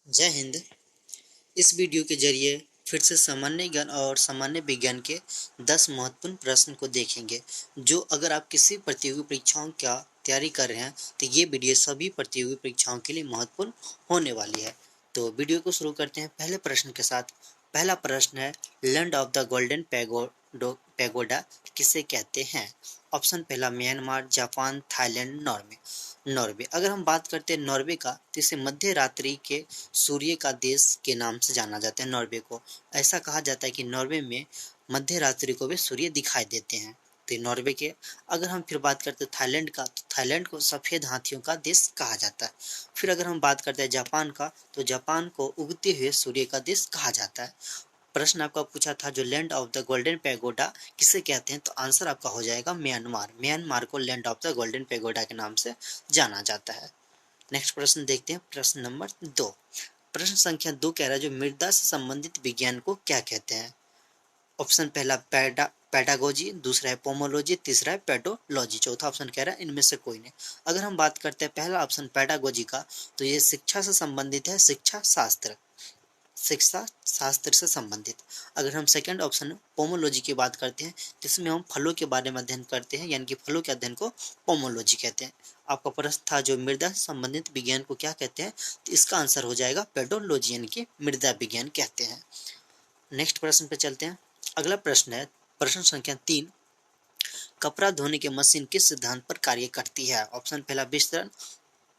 जय हिंद। इस वीडियो के जरिए फिर से सामान्य ज्ञान और सामान्य विज्ञान के 10 महत्वपूर्ण प्रश्न को देखेंगे, जो अगर आप किसी प्रतियोगी परीक्षाओं का तैयारी कर रहे हैं तो ये वीडियो सभी प्रतियोगी परीक्षाओं के लिए महत्वपूर्ण होने वाली है। तो वीडियो को शुरू करते हैं पहले प्रश्न के साथ। पहला प्रश्न है, land of the golden pagoda किसे कहते हैं? ऑप्शन पहला Myanmar, Japan, Thailand, Norway. Norway, अगर हम बात करते हैं नॉर्वे का, तो इसे मध्य रात्रि के सूर्य का देश के नाम से जाना जाता है। नॉर्वे को ऐसा कहा जाता है कि नॉर्वे में मध्य रात्रि को भी सूर्य दिखाई देते हैं। तो नॉर्वे के, अगर हम फिर बात करते हैं थाईलैंड का, तो थाईलैंड को सफेद हाथियों का देश कहा जाता है। फिर अगर हम बात करते हैं जापान का, तो जापान को उगते हुए सूर्य का देश कहा जाता है। प्रश्न आपका पूछा था जो land of the golden pagoda किसे कहते हैं, तो आंसर आपका हो जाएगा म्यांमार। म्यांमार को land of the golden pagoda के नाम से जाना जाता है। नेक्स्ट प्रश्न देखते हैं, प्रश्न नंबर 2। प्रश्न संख्या 2 कह रहा है जो मृदा से संबंधित विज्ञान को क्या कहते हैं? ऑप्शन पहला पैडागोजी, दूसरा है पोमोलॉजी, तीसरा है पेडोलॉजी, चौथा ऑप्शन कह रहा है इनमें से कोई नहीं। अगर हम बात करते हैं पहला ऑप्शन पैडागोजी का, तो ये शिक्षा से संबंधित है, शिक्षा शास्त्र से संबंधित। अगर हम सेकंड ऑप्शन पोमोलॉजी की बात करते हैं, जिसमें हम फलों के बारे में अध्ययन करते हैं, यानी कि फलों के अध्ययन को पोमोलॉजी कहते हैं। आपका प्रश्न था जो मृदा से संबंधित विज्ञान को क्या कहते हैं, तो इसका आंसर हो जाएगा पेडोलॉजी, यानी कि मृदा विज्ञान कहते हैं। नेक्स्ट प्रश्न पे चलते हैं। अगला प्रश्न है प्रश्न संख्या 3, कपड़ा धोने की मशीन किस सिद्धांत पर कार्य करती है? ऑप्शन पहला विस्तरण,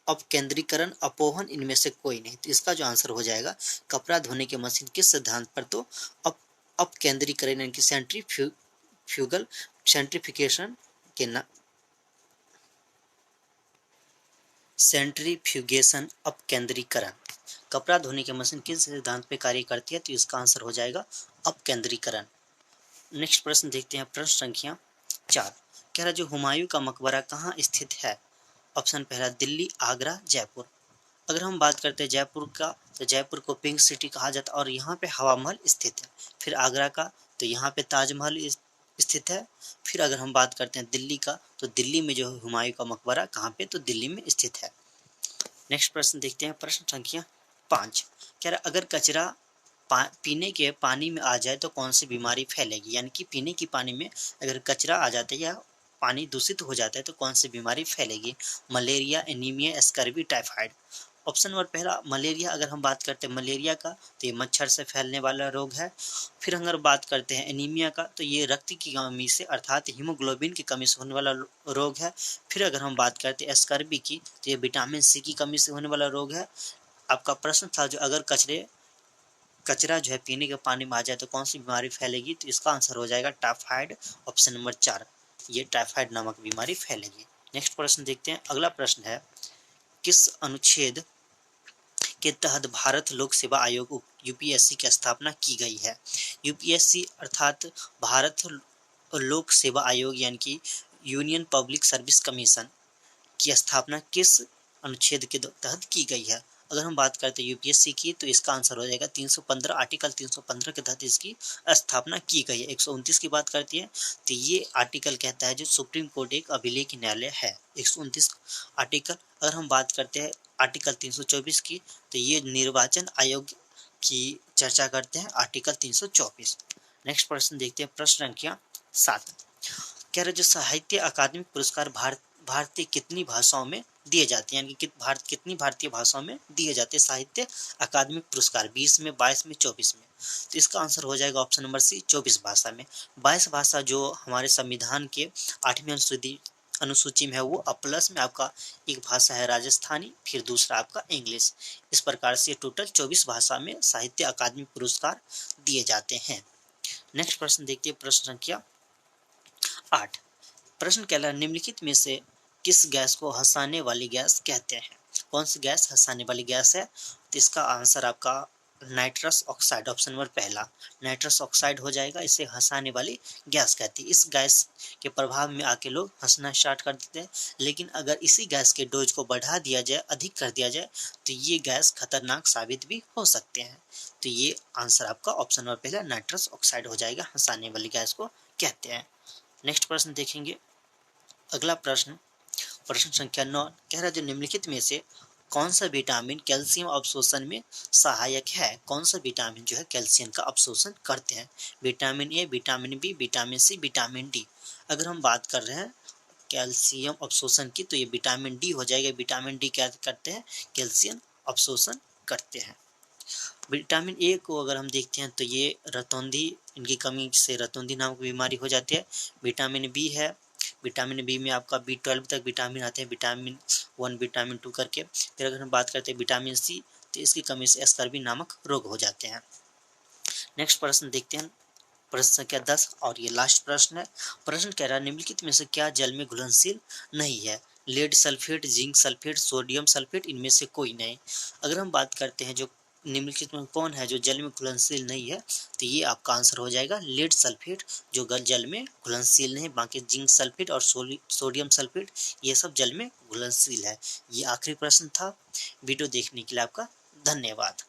अपकेंद्रीकरण, अपोहन, इनमें से कोई नहीं। तो इसका जो आंसर हो जाएगा कपड़ा धोने की मशीन किस सिद्धांत पर, तो अपकेंद्रीकरण, यानी कि सेंट्रीफ्यूगेशन के ना सेंट्रीफ्यूगेशन, अपकेंद्रीकरण। कपड़ा धोने की मशीन किस सिद्धांत पर कार्य करती है, तो इसका आंसर हो जाएगा अपकेंद्रीकरण। नेक्स्ट प्रश्न देखते हैं, प्रश्न संख्या 4 कह रहा जो हुमायूं का मकबरा कहाँ स्थित है? ऑप्शन पहला दिल्ली, आगरा, जयपुर। अगर हम बात करते हैं जयपुर का, तो जयपुर को पिंक सिटी कहा जाता है और यहाँ पे हवा महल स्थित है। फिर आगरा का, तो यहाँ पे ताजमहल स्थित है। फिर अगर हम बात करते हैं दिल्ली का, तो दिल्ली में जो हुमायूं का मकबरा कहाँ पे, तो दिल्ली में स्थित है। नेक्स्ट प्रश्न देखते हैं, प्रश्न संख्या 5 कह रहा अगर कचरा पीने के पानी में आ जाए तो कौन सी बीमारी फैलेगी? यानी कि पीने के पानी में अगर कचरा आ जाता है या पानी दूषित हो जाता है तो कौन सी बीमारी फैलेगी? Malaria, anaemia, scurvy, typhoid. Option number पहला मलेरिया, अगर हम बात करते हैं मलेरिया का, तो ये मच्छर से फैलने वाला रोग है। फिर अगर बात करते हैं एनीमिया का, तो ये रक्त की कमी से अर्थात हीमोग्लोबिन की कमी से होने वाला रोग है। फिर अगर हम बात करते हैं स्कर्वी की, तो ये विटामिन सी की कमी से होने वाला रोग है। आपका प्रश्न था जो अगर कचरा जो है पीने के पानी में आ जाए तो कौन सी बीमारी फैलेगी, तो इसका आंसर हो जाएगा टाइफाइड, ऑप्शन नंबर 4, ये टाइफाइड नामक बीमारी फैलेगी। नेक्स्ट प्रश्न देखते हैं, अगला प्रश्न है किस अनुच्छेद के तहत भारत लोक सेवा आयोग यूपीएससी की स्थापना की गई है? यूपीएससी अर्थात भारत लोक सेवा आयोग, यानी कि यूनियन पब्लिक सर्विस कमीशन की स्थापना किस अनुच्छेद के तहत की गई है? अगर हम बात करते हैं यूपीएससी की, तो इसका आंसर हो जाएगा 315, आर्टिकल 315 के तहत इसकी स्थापना की गई है। 129 की बात करती है, तो ये आर्टिकल कहता है जो सुप्रीम कोर्ट एक अभिलेख न्यायालय है। 129 आर्टिकल। अगर हम बात करते हैं आर्टिकल 324 की, तो ये निर्वाचन आयोग की चर्चा करते हैं, आर्टिकल 324। नेक्स्ट प्रश्न देखते हैं, प्रश्न संख्या 7 कह रहे जो साहित्य अकादमी पुरस्कार भारतीय कितनी भाषाओं में दिए जाते हैं, यानी कि कितनी भारतीय भाषाओं में दिए जाते हैं साहित्य अकादमी पुरस्कार? 20 में, 22 में, 24 में। तो इसका आंसर हो जाएगा ऑप्शन नंबर सी, 24 भाषा में। 22 भाषा जो हमारे संविधान के 8वीं अनुसूची में है वो, प्लस में आपका एक भाषा है राजस्थानी, फिर दूसरा आपका इंग्लिश। इस प्रकार से टोटल 24 भाषा में साहित्य अकादमी पुरस्कार दिए जाते हैं। नेक्स्ट प्रश्न देखते हैं, प्रश्न संख्या 8 प्रश्न कह रहा है निम्नलिखित में से किस गैस को हंसाने वाली गैस कहते हैं? कौन सी गैस हंसाने वाली गैस है? तो इसका आंसर आपका नाइट्रस ऑक्साइड, ऑप्शन नंबर पहला नाइट्रस ऑक्साइड हो जाएगा। इसे हंसाने वाली गैस कहती है। इस गैस के प्रभाव में आके लोग हंसना स्टार्ट कर देते हैं, लेकिन अगर इसी गैस के डोज को बढ़ा दिया जाए, अधिक कर दिया जाए, तो ये गैस खतरनाक साबित भी हो सकते हैं। तो ये आंसर आपका ऑप्शन नंबर पहला नाइट्रस ऑक्साइड हो जाएगा, हंसाने वाली गैस को कहते हैं। नेक्स्ट प्रश्न देखेंगे, अगला प्रश्न प्रश्न संख्या 9 कह रहा है जो निम्नलिखित में से कौन सा विटामिन कैल्शियम अवशोषण में सहायक है? कौन सा विटामिन जो है कैल्शियम का अवशोषण करते हैं? Vitamin A, vitamin B, vitamin C, vitamin D. अगर हम बात कर रहे हैं कैल्शियम अवशोषण की तो ये विटामिन डी हो जाएगा। विटामिन डी क्या करते हैं? कैल्शियम अवशोषण करते हैं। विटामिन ए को अगर हम देखते हैं तो ये रतौंधी, इनकी कमी से रतौंधी नामक बीमारी हो जाती है। विटामिन बी है, विटामिन बी में आपका B12 तक विटामिन आते हैं, विटामिन 1, विटामिन 2 करके। फिर अगर हम बात करते हैं विटामिन सी तो इसकी कमी से स्कर्वी नामक रोग हो जाते हैं। नेक्स्ट प्रश्न देखते हैं, प्रश्न संख्या 10 और ये लास्ट प्रश्न है। प्रश्न कह रहा है निम्नलिखित में से क्या जल में घुलनशील नहीं है? Lead sulphate, zinc sulphate, sodium sulphate, इनमें से कोई नहीं। अगर हम बात करते हैं जो निम्नलिखित में कौन है जो जल में घुलनशील नहीं है तो ये आपका आंसर हो जाएगा लेड सल्फेट, जो जल में घुलनशील नहीं। बाकी जिंक सल्फेट और सोडियम सल्फेट ये सब जल में घुलनशील है। ये आखिरी प्रश्न था। वीडियो देखने के लिए आपका धन्यवाद।